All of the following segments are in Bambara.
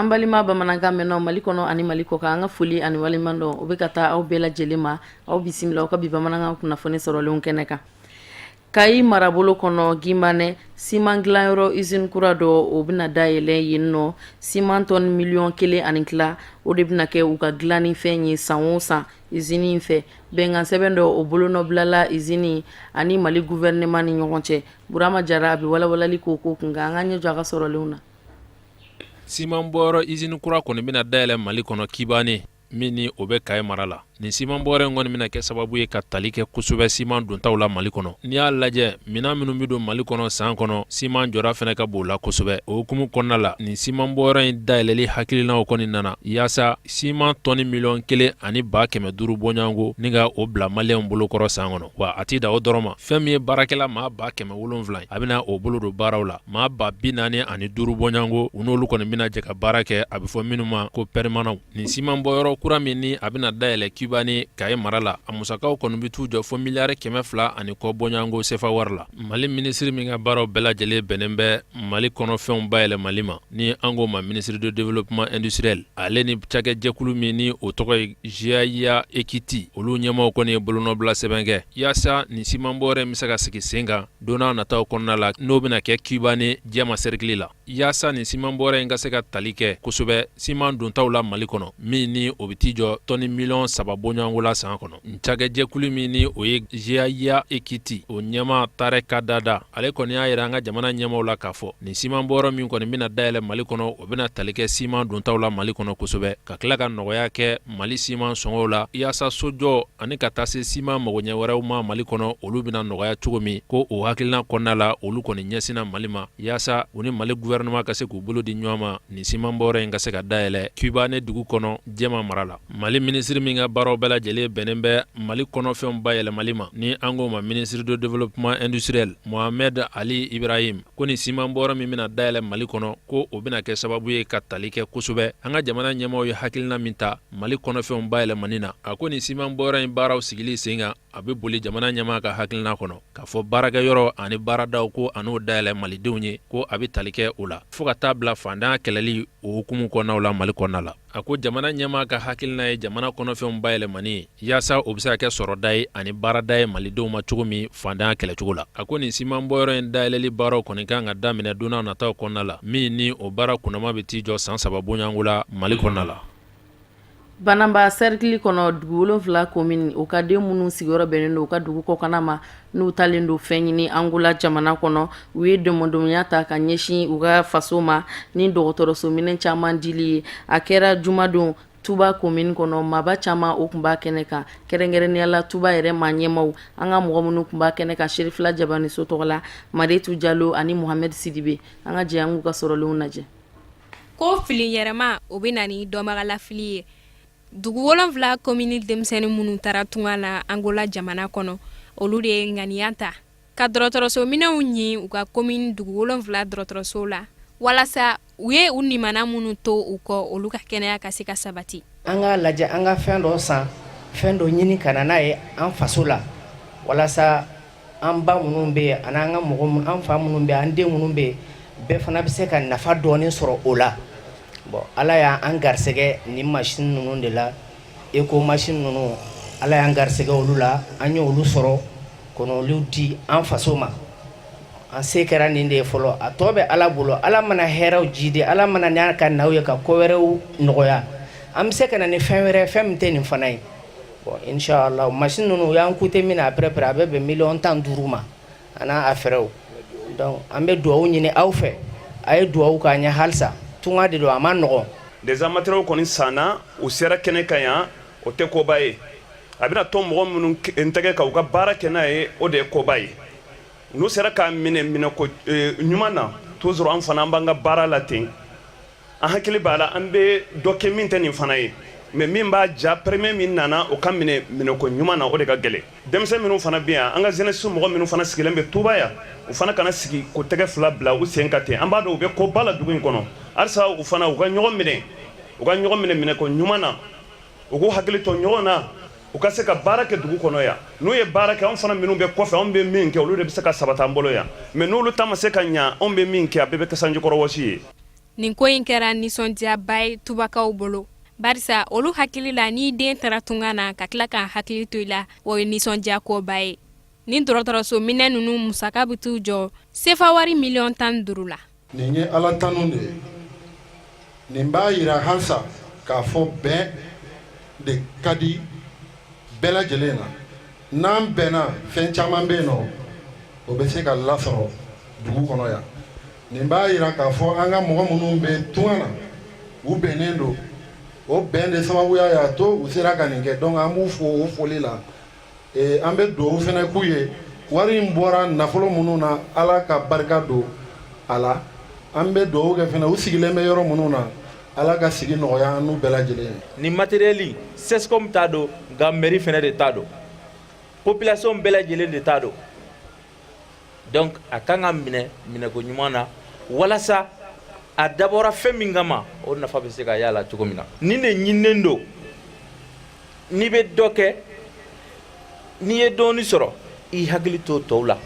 An balima bamanankan mɛnnaw Mali kɔnɔ ani Mali kɔ kan an ka foli ani waleɲuman o bɛ ka taa aw bɛɛ lajɛlen ma aw bisimila aw ka bi bamanankan kunnafoni sɔrɔlenw kɛnɛ kan. Kayi marabolo kɔnɔ Gimbanɛ siman dilanyɔrɔ usine kura dɔ o bɛna dayɛlɛ yen nɔ siman tɔni miliyɔn 1 ani tila o de bɛna kɛ u ka dilanni fɛn ye san o san usine in fɛ bɛnkan sɛbɛn dɔ o bolonɔbilala usine ani Mali gouvernement ni ɲɔgɔn cɛ Burama Jara a bɛ walawalali k'o ko kun kan an ka ɲɛ jɔ a ka sɔrɔlenw na. Siman bɔyɔrɔ usine kura kɔni bɛna dayɛlɛ Mali kɔnɔ Kibane min ni o bɛ Kayi mara la. Nin siman bɔyɔrɔ in kɔni bɛna kɛ sababu ye ka tali kɛ kosɛbɛ siman dontaw la Mali kɔnɔ. N'i y'a lajɛ minan minnu bɛ don Mali kɔnɔ san kɔnɔ siman jɔra fɛnɛ ka bon la kosɛbɛ. O hukumu kɔnɔna la nin siman bɔyɔrɔ in dayɛlɛli hakilinaw kɔni nana yaasa siman tɔni miliyɔn 1 ani 500,000 bɔɲɔgɔnko ni ka o bila maliyɛnw bolokɔrɔ san kɔnɔ. Wa a ti da o dɔrɔn ma fɛn min ye baarakɛla maa 770,000 a bɛna o bolo don baaraw la maa 45 bɔɲɔgɔnko u n'olu kɔni bɛna jɛ ka baara kɛ a bɛ fɔ minnu ma ko permanent. Nin siman bɔyɔrɔ kura min ni a bɛna dayɛlɛ Kibane Kayi mara la a musakaw kɔni bɛ t'u jɔ fo miliyari 200 ani kɔ bɔɲɔgɔnko sefa wari la. Mali minisiri min ka baaraw bɛɛ lajɛlen bɛnnen bɛ Mali kɔnɔfɛnw bayɛlɛmali ma ni an ko ma ministre de développement industriel ale ni cakɛjɛkulu min ni o tɔgɔ ye GIA Equity olu ɲɛmaaw kɔni ye bolonɔbila sɛbɛn kɛ yaasa nin siman bɔyɔrɔ in bɛ se ka sigi sen kan don n'a nataw kɔnɔna la n'o bɛna kɛ Kibane jɛma cercle la yaasa nin siman bɔyɔrɔ in ka se ka tali kɛ kosɛbɛ siman dontaw la Mali kɔnɔ min ni o bɛ t'i jɔ tɔni miliyɔn 3 bɔɲɔgɔnko la san kɔnɔ. Cakɛjɛkulu min ni o ye GIA Equity o ɲɛmaa Tare Kadada ale kɔni y'a yira an ka jamana ɲɛmaaw la k'a fɔ nin siman bɔyɔrɔ min kɔni bɛna dayɛlɛ Mali kɔnɔ o bɛna tali kɛ siman dontaw la Mali kɔnɔ kosɛbɛ ka tila ka nɔgɔya kɛ Mali siman sɔngɔw la yaasa sojɔ ani ka taa se siman magoɲɛ wɛrɛw ma Mali kɔnɔ olu bɛna nɔgɔya cogo min ko o hakilina kɔnɔna la olu kɔni ɲɛsinna Mali ma yaasa u ni Mali gouvernement ka se k'u bolo di ɲɔgɔn ma nin siman bɔyɔrɔ in ka se ka dayɛlɛ Kibane dugu kɔnɔ jɛma mara la. Mali minisiri min ka baaraw bɛɛ lajɛlen bɛnnen bɛ Mali kɔnɔfɛnw bayɛlɛmali ma ni an ko ma ministre de développement industriel Mohamed Ali Ibrahim ko ni siman bɔyɔrɔ min bɛna dayɛlɛ Mali kɔnɔ ko o bɛna kɛ sababu ye ka tali kɛ kosɛbɛ an ka jamana ɲɛmaaw ye hakilina min ta Mali kɔnɔfɛnw bayɛlɛmani na a ko ni siman bɔyɔrɔ in baaraw sigili sen kan a bɛ boli jamana ɲɛmaa ka hakilina kɔnɔ k'a fɔ baarakɛyɔrɔ ani baaradaw ko a n'o dayɛlɛ malidenw ye ko a bɛ tali kɛ o la fo ka taa bila fandanya kɛlɛli o hukumu kɔnɔnaw la Mali kɔnɔna la. A ko jamana ɲɛmaa ka hakilina ye jamana kɔnɔfɛnw bayɛlɛmani ye yaasa o bɛ se ka kɛ sɔrɔda ye ani baarada ye malidenw ma cogo min fandanya kɛlɛcogo la. A ko nin siman bɔyɔrɔ in dayɛlɛli baaraw kɔni kan ka daminɛ don n'a nataw kɔnɔna la min ni o baara kunnama bɛ t'i jɔ san 3 bɔɲɔgɔnko la Mali kɔnɔna la. Banamba cercle kɔnɔ dugu 7 commune o ka den minnu sigiyɔrɔ bɛnnen don u ka dugu kɔkana ma n'u talen don fɛn ɲini Angola jamana kɔnɔ u ye dɛmɛdɛmɛya ta ka ɲɛsin u ka faso ma ni dɔgɔtɔrɔso minɛn caman dili ye a kɛra jumadon Tuba commune kɔnɔ maba caman o tun b'a kɛnɛ kan kɛrɛnkɛrɛnnenya la Tuba yɛrɛ maa ɲɛmaaw an ka mɔgɔ minnu tun b'a kɛnɛ kan Sherifila Jabaniso tɔgɔ la Maretu Jalo ani Mohamed Sidibe an ka jɛ an k'u ka sɔrɔlenw lajɛ. Ko fili yɛrɛma o bɛ na ni dɔnbagalafili ye. Dugu 7 commune denmisɛnnin minnu taara tunga na Angola jamana kɔnɔ olu de ye ŋaniya ta ka dɔgɔtɔrɔso minɛnw ɲi u ka commune dugu 7 dɔgɔtɔrɔso la walasa u ye u nimana minnu to u kɔ olu ka kɛnɛya ka se ka sabati. An ka lajɛ an ka fɛn dɔ san fɛn dɔ ɲini ka na n'a ye an faso la walasa an ba minnu bɛ yen ani an ka mɔgɔ an fa minnu bɛ yen an den minnu bɛ yen bɛɛ fana bɛ se ka nafa dɔɔni sɔrɔ o la. Bon ala y'an garisɛgɛ ni machine ninnu de la eco machine ninnu ala y'an garisɛgɛ olu la an y'olu sɔrɔ kɔnɔ olu di an faso ma an se kɛra nin de ye fɔlɔ a tɔ bɛ ala bolo ala mana hɛrɛw jidi ala mana n'a ka naw ye ka ko wɛrɛw nɔgɔya an bɛ se ka na ni fɛn wɛrɛ fɛn min tɛ nin fana ye bon inshallah machine ninnu y'an coûté min na après a bɛ bɛn miliyɔn 15 ma a n'a fɛrɛw donc an bɛ duwawu ɲini aw fɛ a ye duwawu k'an ɲɛ halisa tunga de do a ma nɔgɔn. Des amateurs kɔni sanna u sera kɛnɛ kan yan o tɛ koba ye a bɛna tɔn mɔgɔ minnu n tɛgɛ ka u ka baara kɛ n'a ye o de ye koba ye n'u sera k'a minɛ ko ɲuman na toujours an fana an b'an ka baara la ten an hakili b'a la an bɛ dɔ kɛ min tɛ nin fana ye mais min b'a ja premier min nana o ka minɛ ko ɲuman na o de ka gɛlɛn denmisɛn minnu fana bɛ yan an ka jeunesse mɔgɔ minnu fana sigilen bɛ Tuba yan u fana kana sigi ko tɛgɛ fila bila u sen ka ten an b'a dɔn u bɛ ko ba la dugu in kɔnɔ halisa u fana u ka ɲɔgɔn minɛ ko ɲuman na u k'u hakili to ɲɔgɔn na u ka se ka baara kɛ dugu kɔnɔ yan n'u ye baara kɛ anw fana minnu bɛ kɔfɛ anw bɛ min kɛ olu de bɛ se ka sabati an bolo yan mais n'olu ta ma se ka ɲa anw bɛ min kɛ a bɛɛ bɛ kɛ sanjikɔrɔ wɔsi ye. nin ko in kɛra nisɔndiyaba ye tubakaw bolo barisa olu hakili la ni den tara tunga na ka tila ka hakili to i la o ye nisɔndiya koba ye ni dɔgɔtɔrɔso minɛ ninnu musaka bɛ t'u jɔ sefa wari miliyɔn 15 la. nin ye ala tanu de ye nin b'a yira halisa k'a fɔ bɛn de ka di bɛɛ lajɛlen na n'an bɛnna fɛn caman bɛ yen nɔ o bɛ se ka lasɔrɔ dugu kɔnɔ yan nin b'a yira k'a fɔ an ka mɔgɔ minnu bɛ tunga na u bɛnnen don o bɛn de sababuya y'a to u sera ka nin kɛ donc an b'u fo o foli la an bɛ dugawu fana k'u ye wari in bɔra nafolo minnu na ala ka barika don a la an bɛ dugawu kɛ fana u sigilen bɛ yɔrɔ minnu na ala ka sigi nɔgɔya an n'u bɛɛ lajɛlen ye. Nin matériel Sescom t'a dɔn nka mairie fana de t'a dɔn population bɛɛ lajɛlen de t'a dɔn donc a kan ka minɛko ɲuman na walasa a dabɔra fɛn min kama o nafa bɛ se ka y'a la cogo min na ni de ɲininen don n'i bɛ dɔ kɛ n'i ye dɔɔni sɔrɔ i hakili to tɔw la.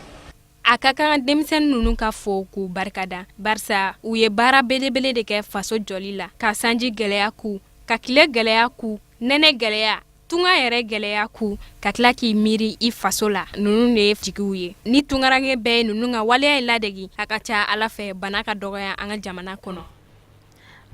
A ka kan denmisɛnnin ninnu ka fɔ k'u barikada barisa u ye baara belebele de kɛ faso jɔli la ka sanji gɛlɛya ku ka tile gɛlɛya ku nɛnɛ gɛlɛya tunga yɛrɛ gɛlɛya ku ka tila k'i miiri i faso la ninnu de ye jigiw ye ni tungarange bɛɛ ye ninnu ka waleya ladegi a ka ca ala fɛ bana ka dɔgɔya an ka jamana kɔnɔ.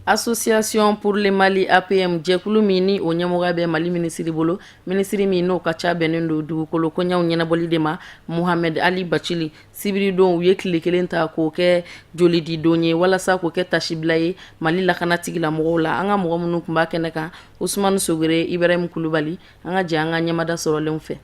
Association pour le Mali APM jɛkulu min ni o ɲɛmɔgɔ bɛ Mali minisiri bolo minisiri min n'o ka ca bɛnnen don dugukolo koɲɛw ɲɛnabɔli de ma Mohamed Ali Bachili sibiri don u ye tile kelen ta k'o kɛ joli di don ye walasa k'o kɛ tasibila ye Mali lakana tigilamɔgɔw la an ka mɔgɔ minnu tun b'a kɛnɛ kan Usmane Sogore Ibrahim Kulubali an ka jɛ an ka ɲɛmada sɔrɔlenw fɛ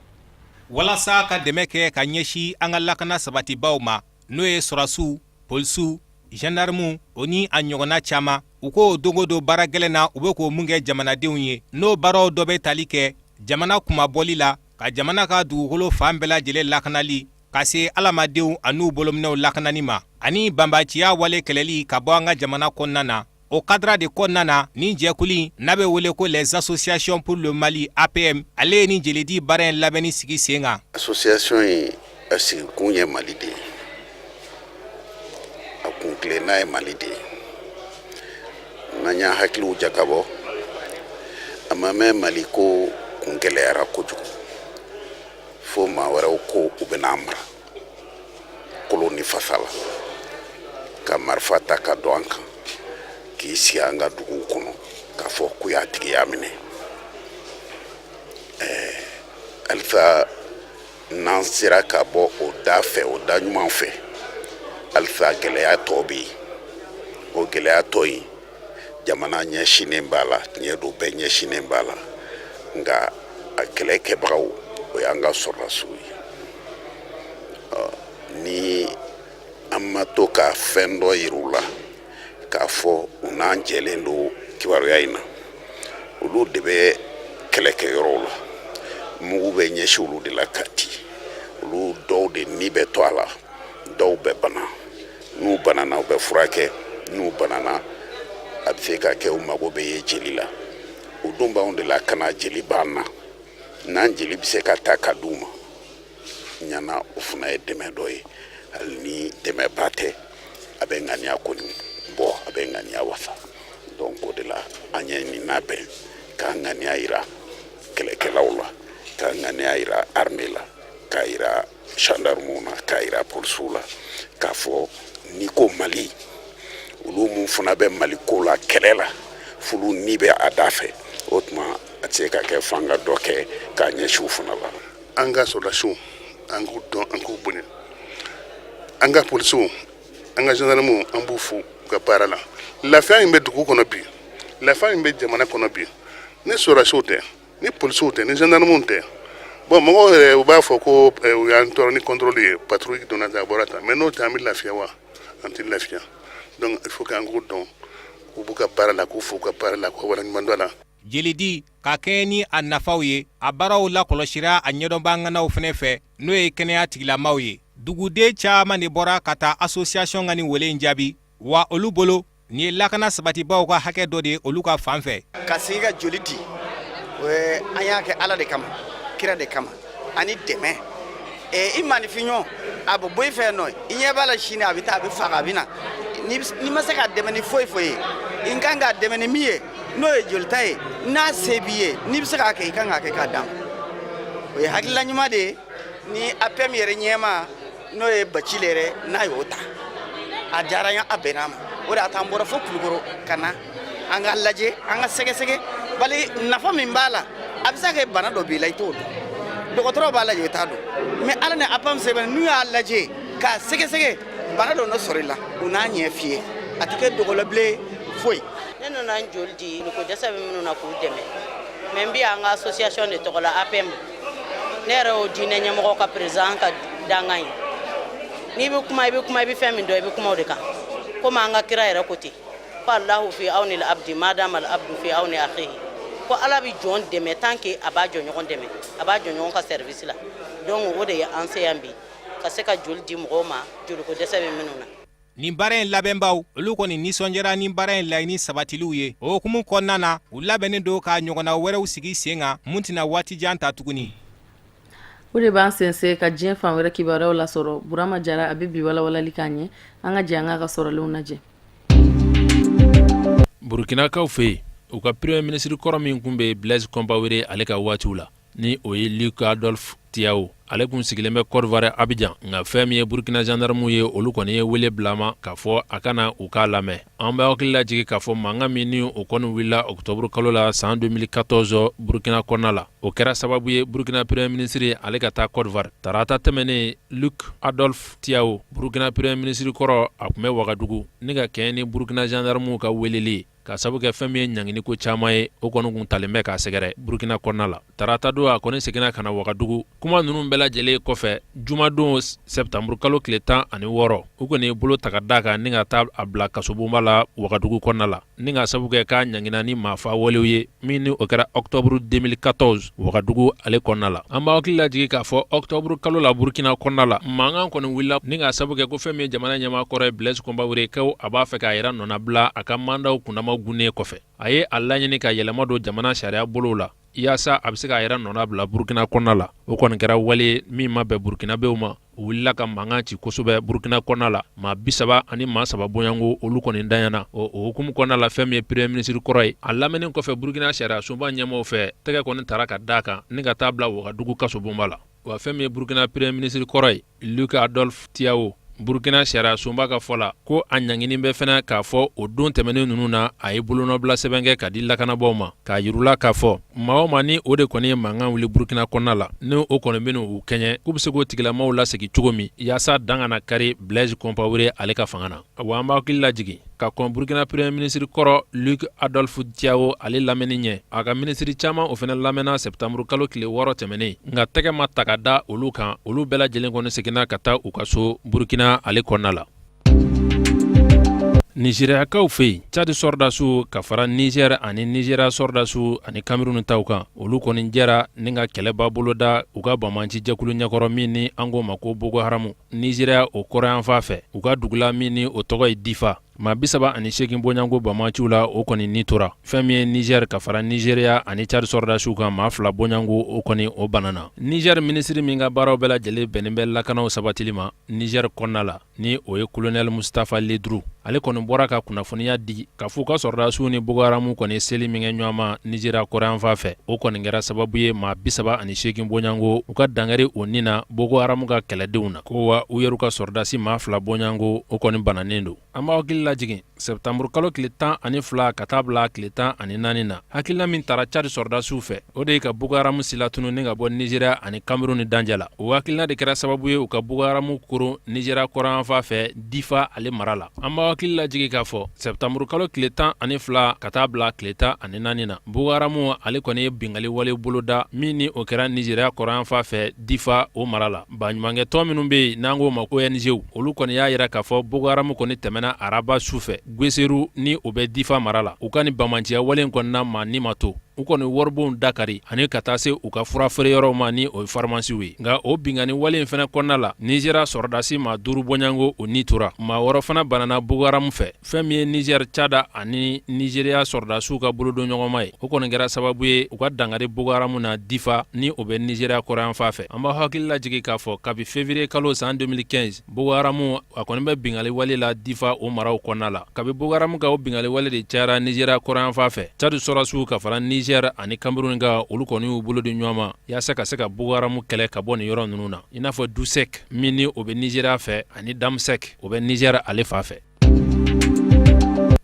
walasa ka dɛmɛ kɛ ka ɲɛsi an ka lakana sabatibaw ma n'o ye sɔrasiw polisiw gendarmew o ni a ɲɔgɔnna caman u ko dogo do baara gɛlɛn na u bɛ k'o mun kɛ jamanadenw ye n'o baaraw dɔ bɛ tali kɛ jamana kumabɔli la ka jamana ka dugukolo fan bɛɛ lajɛlen lakanali ka se alamadenw an'u bolominɛw lakanani ma ani banbaciya wale kɛlɛli ka bɔ an ka jamana kɔnɔna na o cadre de kɔnɔna na ni jɛkuli n'a bɛ wele ko les associations pour le Mali APM ale ye ni jelidi baara in labɛnni sigi sen kan. Association in a sigi kun ye Mali de ye a kun tilenna ye Mali de ye n'an y'a hakiliw jakabɔ a ma mɛn Mali ko kun gɛlɛyara kojugu fo maa wɛrɛw ko u bɛna mara koloni fasa la ka marifa ta ka don an kan k'i sigi an ka duguw kɔnɔ k'a fɔ k'u y'a tigi y'a minɛ halisa n'an sera ka bɔ o da fɛ o da ɲuman fɛ halisa gɛlɛya tɔ bɛ yen o gɛlɛya tɔ in jamana ɲɛsinnen b'a la ɲɛdo bɛɛ ɲɛsinnen b'a la nka a kɛlɛ kɛbagaw o y'an ka sɔrɔdasiw ye ni an ma to ka fɛn dɔ yir'u la k'a fɔ u n'an jɛlen don kibaruya in na olu de bɛ kɛlɛkɛyɔrɔw la mugu bɛ ɲɛsin olu de la kati olu dɔw de ni bɛ to a la dɔw bɛ bana n'u banana u bɛ furakɛ n'u banana a bɛ se ka kɛ u mago bɛ ye jeli la o don b'anw de la kana jeli b'an na n'an jeli bɛ se ka ta ka d'u ma ɲana o fana ye dɛmɛ dɔ ye hali ni dɛmɛba tɛ a bɛ ŋaniya kɔni bɔ a bɛ ŋaniya wasa donc o de la an ye nin labɛn k'a ŋaniya yira kɛlɛkɛlaw la k'a ŋaniya yira armée la k'a yira gendarmew na k'a yira polisiw la k'a fɔ ni ko Mali olu mun fana bɛ Mali ko la kɛlɛ la fulu ni bɛ a da fɛ o tuma a tɛ se ka kɛ fanga dɔ kɛ k'a ɲɛsin fana la. An ka sɔrɔdasiw an k'u dɔn an k'u bonya an ka polisiw an ka gendarmew an b'u fo u ka baara la lafiya in bɛ dugu kɔnɔ bi lafiya in bɛ jamana kɔnɔ bi ni sɔrɔdasiw tɛ ni polisiw tɛ ni gendarmew tɛ bon mɔgɔw yɛrɛ u b'a fɔ ko u y'an tɔɔrɔ ni contrôle ye patrouille donna ta a bɔra ta mais n'o tɛ an bɛ lafiya wa an tɛ lafiya donc il faut k'an k'u dɔn k'u b'u ka baara la k'u fo u ka baara la k'u waleɲuman dɔn a la. jelidi ka kɛɲɛ ni a nafaw ye a baaraw la kɔlɔsira a ɲɛdɔnbanganaw fɛnɛ fɛ n'o ye kɛnɛya tigilamaw ye duguden caman de bɔra ka taa association ka ni wele in jaabi wa olu bolo ni ye lakana sabatibaw ka hakɛ dɔ de olu ka fan fɛ ka sigi ka joli di an y'a kɛ ala de kama kira de kama ani dɛmɛ i manifiɲɔ a bɛ bɔ i fɛ nɔ i ɲɛ b'a la sini a bɛ taa a bɛ faga a bɛ na ni ma se ka dɛmɛ ni foyi foyi ye n kan ka dɛmɛ ni min ye n'o ye jolita ye n'a se b'i ye n'i bɛ se k'a kɛ i kan k'a kɛ k'a dan o ye hakilila ɲuman de ye ni APM yɛrɛ ɲɛma n'o ye Bacile yɛrɛ n'a y'o ta a diyara n ye a bɛnna ma o de y'a to an bɔra fo Kulukoro ka na an ka lajɛ an ka sɛgɛsɛgɛ bali nafa min b'a la a bɛ se ka kɛ bana dɔ b'i la i t'o dɔn dɔgɔtɔrɔ b'a lajɛ i t'a dɔn mais ala ni APM sɛbɛn n'u y'a lajɛ k'a sɛgɛsɛgɛ bana dɔ nɔ sɔrɔ i la u n'a ɲɛ f'i ye a tɛ kɛ dogola foyi. ne nana n joli di ko dɛsɛ bɛ minnu na k'u dɛmɛ mais n bɛ an ka association de tɔgɔ la APM ne yɛrɛ y'o diinɛ ɲɛmɔgɔ ka président ka dangan ye n'i bɛ kuma i bɛ fɛn min dɔn i bɛ kuma o de kan komi an ka kira yɛrɛ ko ten ko Allahu fi awni al-abdi ma dama al-abdu fi awni akhihi ko ala bɛ jɔn dɛmɛ tant que a b'a jɔɲɔgɔn dɛmɛ a b'a jɔɲɔgɔn ka service la donc o de ye an se yan bi ka se ka joli di mɔgɔw ma joliko dɛsɛ bɛ minnu na. nin baara in labɛnbaw olu kɔni nisɔndiyara nin baara in laɲini sabatiliw ye o hukumu kɔnɔna na u labɛnnen don ka ɲɔgɔnna wɛrɛw sigi sen kan mun tɛna waati jan ta tuguni. o de b'an sensɛn ka diɲɛ fan wɛrɛ kibaruyaw lasɔrɔ Burama Jara a bɛ bi walawalali k'an ye an ka jɛ an ka sɔrɔlenw lajɛ. Burkinakaw fɛ yen u ka premier ministre kɔrɔ min kun bɛ Blaise Compaoré ale ka waatiw la ni o ye Luc Adolphe Tiao ale kun sigilen bɛ Côte d'Ivoire Abidjan nka fɛn min ye Burkina gendarmew ye olu kɔni ye wele bila ma k'a fɔ a kana u k'a lamɛn an bɛ hakili lajigi k'a fɔ mankan min ni o kɔni wulila octobre kalo la san 2014 Burkina kɔnɔna la o kɛra sababu ye Burkina premier ministre ale ka taa Côte d'Ivoire tarata tɛmɛnen Luc Adolphe Tiao Burkina premier ministre kɔrɔ a kun bɛ Wagadugu ni ka kɛɲɛ ni Burkina gendarmew ka weleli ka sabu kɛ fɛn min ye ɲangini ko caman ye o kɔni kun talen bɛ k'a sɛgɛrɛ Burkina kɔnɔna la tarata don a kɔni seginna ka na Wagadugu kuma ninnu bɛɛ lajɛlen kɔfɛ jumadon septembre kalo tile 16 u kɔni bolo ta ka da kan ni ka taa a bila kasobonba la Wagadugu kɔnɔna la ni ka sabu kɛ k'a ɲangina ni maafa walew ye min ni o kɛra octobre 2014 Wagadugu ale kɔnɔna la an b'a hakili lajigi k'a fɔ octobre kalo la Burkina kɔnɔna la mankan kɔni wulila ni ka sabu kɛ ko fɛn min ye jamana ɲɛmaa kɔrɔ ye Blaise Compaoré ko a b'a fɛ k'a yɛrɛ nɔna bila a ka mandaw kunnama gunnen kɔfɛ a ye a laɲini ka yɛlɛma don jamana sariya bolo la yaasa a bɛ se k'a yɛrɛ nɔna bila Burkina kɔnɔna la o kɔni kɛra wale min ma bɛn Burkinabew ma u wulila ka mankan ci kosɛbɛ Burkina kɔnɔna la maa 30 ani maa 3 bonyango olu kɔni danyana o hukumu kɔnɔna la fɛn min ye premier ministre kɔrɔ ye a lamɛnni kɔfɛ Burkina sariya sunba ɲɛmaaw fɛ tɛgɛ kɔni tara ka da kan ni ka taa bila Wagadugu kasobonba la wa fɛn min ye Burkina premier ministre kɔrɔ ye Luc Adolphe Tiao Burkina sariya sunba ka fɔ la ko a ɲangini bɛ fɛnɛ k'a fɔ o don tɛmɛnen ninnu na a ye bolonɔbila sɛbɛn kɛ ka di lakanabaaw ma k'a yirula k'a fɔ maa o maa ni o de kɔni ye mankan wuli Burkina kɔnɔna la ni o kɔni bɛna u kɛɲɛ k'u bɛ se k'o tigilamaaw lasegi cogo min yaasa dan kana kari Blaise Compaoré ale ka fanga na wa an b'a hakili lajigi ka kɔn Burkina premier ministre kɔrɔ Luc Adolphe Tiao ale lamɛnni ɲɛ a ka ministre caman o fana lamɛnna septembre kalo tile 6 tɛmɛnen nka tɛgɛ ma ta ka da olu kan olu bɛɛ lajɛlen kɔni seginna ka taa u ka so Burkina ale kɔnɔna la. Nigériakaw fɛ yen Tchad sɔrdasiw ka fara Niger ani Nigeria sɔrdasiw ani Cameroun taw kan olu kɔni jɛra ni ka kɛlɛ b'a bolo da u ka bamanci jɛkulu ɲɛkɔrɔ min ni an ko ma ko Boko Haram Nigeria o kɔrɔ yan fan fɛ u ka dugula min ni o tɔgɔ ye Difa maa 38 bonyango bamaciw la o kɔni ni tora fɛn min ye Niger ka fara Nigeria ani Tchad sɔrdasiw kan maa 2 bonyango o kɔni o banana Niger ministre min ka baaraw bɛɛ lajɛlen bɛnnen bɛ lakanaw sabatili ma Niger kɔnɔna la ni o ye colonel Mustapha Ledru ale kɔni bɔra ka kunnafoniya di ka fɔ ka sɔrdasiw ni Boko Haram kɔni seli min kɛ ɲɔgɔn ma Nigeria kɔrɔyan fan fɛ o kɔni kɛra sababu ye maa 38 bonyango u ka dangɛri o ni na Boko Haram ka kɛlɛdenw na ko wa u yɛrɛ ka sɔrdasi maa 2 bonyango o kɔni bananen don an b'a hakili lajigin septembre kalo tile 12 ka taa bila tile 14 na hakilina min tara Tchad sɔrdasiw fɛ o de ye ka Boko Haram silatunu ni ka bɔ Nigeria ani Cameroun danjɛ la o hakilina de kɛra sababu ye u ka Boko Haram koro Nigeria kɔrɔyan fan fɛ Difa ale mara la an b'a hakili lajigi k'a fɔ septembre kalo tile 12 ka taa bila tile 14 na Boko Haram ale kɔni ye bingali wale boloda min ni o kɛra Nigeria kɔrɔyan fan fɛ Difa o mara la baɲumankɛtɔn minnu bɛ yen n'an ko ma ONG olu kɔni y'a yira k'a fɔ Boko Haram kɔni tɛmɛna Araba sufɛ Gweseru ni o bɛ Difa mara la u ka ni bamanciya wale kɔnɔna maa ni ma to u kɔni waribonw dakari ani ka taa se u ka fura feere yɔrɔw ma ni o ye farimasiw ye. Nga o bingani wale in fɛnɛ kɔnɔna la Nizeriya sɔrɔdasi ma 5 bɔɲango o ni tora. Ma wɔrɔ fana banana Boko Haram fɛ. Fɛn min ye Niger, Tchad ani Nizeriya sɔrɔdasiw ka bolodon ɲɔgɔnma ye. O kɔni kɛra sababu ye u ka dangari Boko Haram na Difa ni o bɛ Nizeriya kɔrɔyan fan fɛ. An b'a hakili lajigi k'a fɔ kabi février kalo san 2015 Boko Haram a kɔni bɛ bingali wale la Difa o maraw kɔnɔna la. Kabi Boko Haram ka o bingali wale de cayara Nizeriya kɔrɔyan fan fɛ. Tchad sɔrɔdasiw ka fara Niger ani Cameroun ka olu kɔni y'u bolo di ɲɔgɔn ma yaasa ka se ka Boko Haram kɛlɛ ka bɔ nin yɔrɔ ninnu na. I n'a fɔ Dusek min ni o bɛ Nizeriya fɛ ani Damsek o bɛ Niger ale fan fɛ.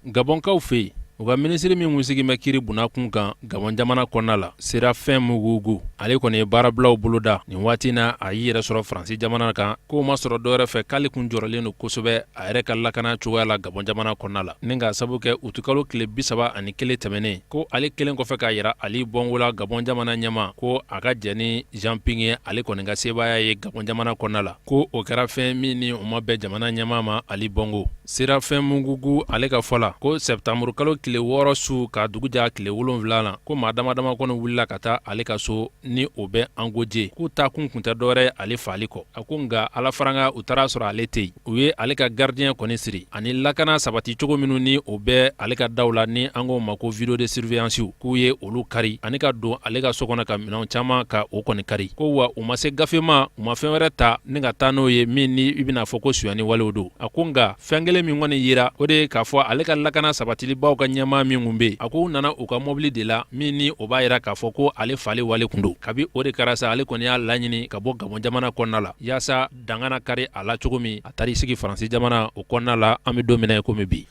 Gabonkaw fɛ yen u ka minisiri min sigilen bɛ kiiri bunakun kan Gabon jamana kɔnɔna la Séraphin Mugugu ale kɔni ye baarabilaw boloda nin waati na a y'i yɛrɛ sɔrɔ Faransi jamana kan k'o ma sɔrɔ dɔwɛrɛ fɛ k'ale kun jɔrɔlen don kosɛbɛ a yɛrɛ ka lakana cogoya la Gabon jamana kɔnɔna la ni k'a sabu kɛ utikalo tile 31 tɛmɛnen ko ale kelen kɔfɛ k'a yira Ali Bongo la Gabon jamana ɲɛma ko a ka jɛ ni Jean Ping ye ale kɔni ka sebaaya ye Gabon jamana kɔnɔna la ko o kɛra fɛn min ni o ma bɛn jamana ɲɛma ma Ali Bongo. Séraphin Mugugu ale ka fɔ la ko septembre kalo tile 6 su ka dugu ja tile 7 la ko maa dama kɔni wulila ka taa ale ka so ni o bɛ Angoje k'u taa kun tɛ dɔwɛrɛ ale faali kɔ a ko nga ala faranga u taara sɔrɔ ale tɛ yen u ye ale ka gardien kɔni siri ani lakana sabati cogo minnu ni o bɛ ale ka daw la ni an ko ma ko video de surveillance k'u ye olu kari ani ka don ale ka so kɔnɔ ka minɛn caman ka o kɔni kari ko wa u ma se gafema u ma fɛn wɛrɛ ta ni ka taa n'o ye min ni i bɛna fɔ ko suyani walew don a ko nga fɛn kelen min kɔni yira o de k'a fɔ ale ka lakana sabatilibaw ka ɲɛmaa min kun bɛ a ko u nana u ka mobili de la min ni o b'a yira k'a fɔ ko ale fali wale kun don kabi o de kɛra sa ale kɔni y'a laɲini ka bɔ Gabon jamana kɔnɔna la yaasa dangana kari a la cogo min a taara sigi Faransi jamana o kɔnɔna la an bɛ don min na komi bi.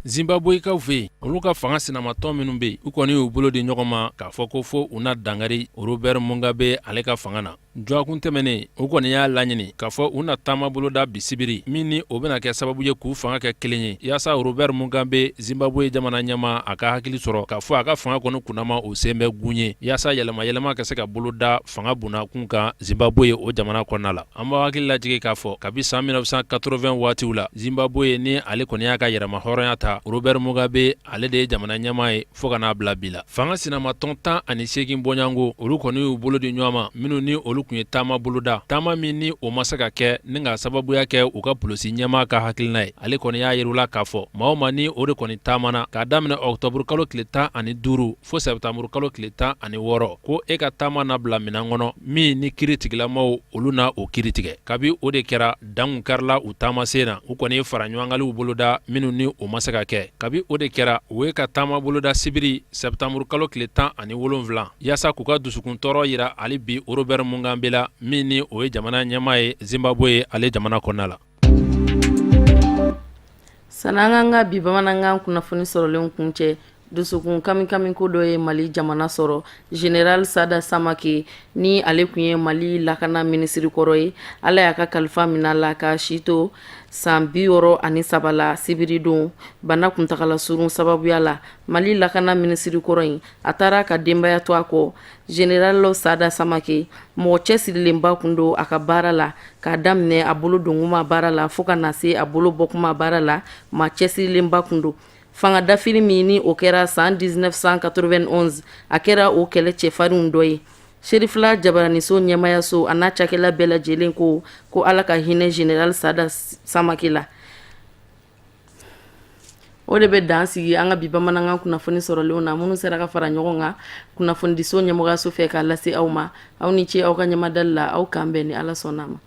Zimbabwekaw fɛ yen olu ka fanga sinamatɔn minnu bɛ yen u kɔni y'u bolo di ɲɔgɔn ma k'a fɔ ko fo u na dangari Robert Mugabe ale ka fanga na jɔkun tɛmɛnen u kɔni y'a laɲini k'a fɔ u na taama boloda bisibiri min ni o bɛna kɛ sababu ye k'u fanga kɛ kelen ye yaasa Robert Mugabe Zimbabwe jamana ɲɛma a ka hakili sɔrɔ k'a fɔ a ka fanga kɔni kunnama o sen bɛ gun ye yaasa yɛlɛma ka se ka boloda fanga bunakun kan Zimbabwe o jamana kɔnɔna la an b'a hakili lajigi k'a fɔ kabi san 1980 waatiw la Zimbabwe ni ale kɔni y'a ka yɛrɛma hɔrɔnya ta Robert Mugabe ale de ye jamana ɲɛma ye fo ka n'a bila bi la fanga sinamatɔn 18 bɔɲango olu kɔni y'u bolo di ɲɔgɔn ma minnu ni olu kun ye taama boloda taama min ni o ma se ka kɛ ni ka sababuya kɛ u ka polisi ɲɛma ka hakilina ye ale kɔni y'a yirula k'a fɔ maa o maa ni o de kɔni taamana k'a daminɛ octobre kalo tile 15 fo septembre kalo tile 16 ko e ka taama na bila minan kɔnɔ min ni kiiri tigilamaw olu na o kiiri tigɛ kabi o de kɛra dangun karila u taama sen na u kɔni ye fara ɲɔgɔnkaliw boloda minnu ni o ma se ka kɛ kabi o de kɛra u ye ka taama boloda sibiri septembre kalo tile 17 yaasa k'u ka dusukun tɔɔrɔ yira ali bi Robert Mugabe la min ni o ye jamana ɲɛma ye Zimbabwe ale jamana kɔnɔna la. San'an ka bi bamanankan kunnafoni sɔrɔlen kun cɛ dusukun kami ko dɔ ye Mali jamana sɔrɔ General Sada Samake ni ale kun ye Mali lakana minisiri kɔrɔ ye ala y'a ka kalifa minɛ la ka sito san 63 la sibiri don bana kuntagala surun sababuya la Mali lakana minisiri kɔrɔ in a taara ka denbaya to a kɔ General Sada Samake mɔgɔ cɛsirilenba kun don a ka baara la k'a daminɛ a bolo donguma baara la fo ka na se a bolo bɔkuma baara la maa cɛsirilenba kun don fanga dafiri min ni o kɛra san 1991 a kɛra o kɛlɛ cɛfarinw dɔ ye Sherifla Jabaraniso ɲɛmayaso a n'a cakɛla bɛɛ lajɛlen ko ala ka hinɛ General Sada Samake la o de bɛ dan sigi an ka bi bamanankan kunnafoni sɔrɔlenw na minnu sera ka fara ɲɔgɔn kan kunnafonidiso ɲɛmɔgɔyaso fɛ k'a lase aw ma aw ni ce aw ka ɲɛmadali la aw kan bɛn ni ala sɔnna ma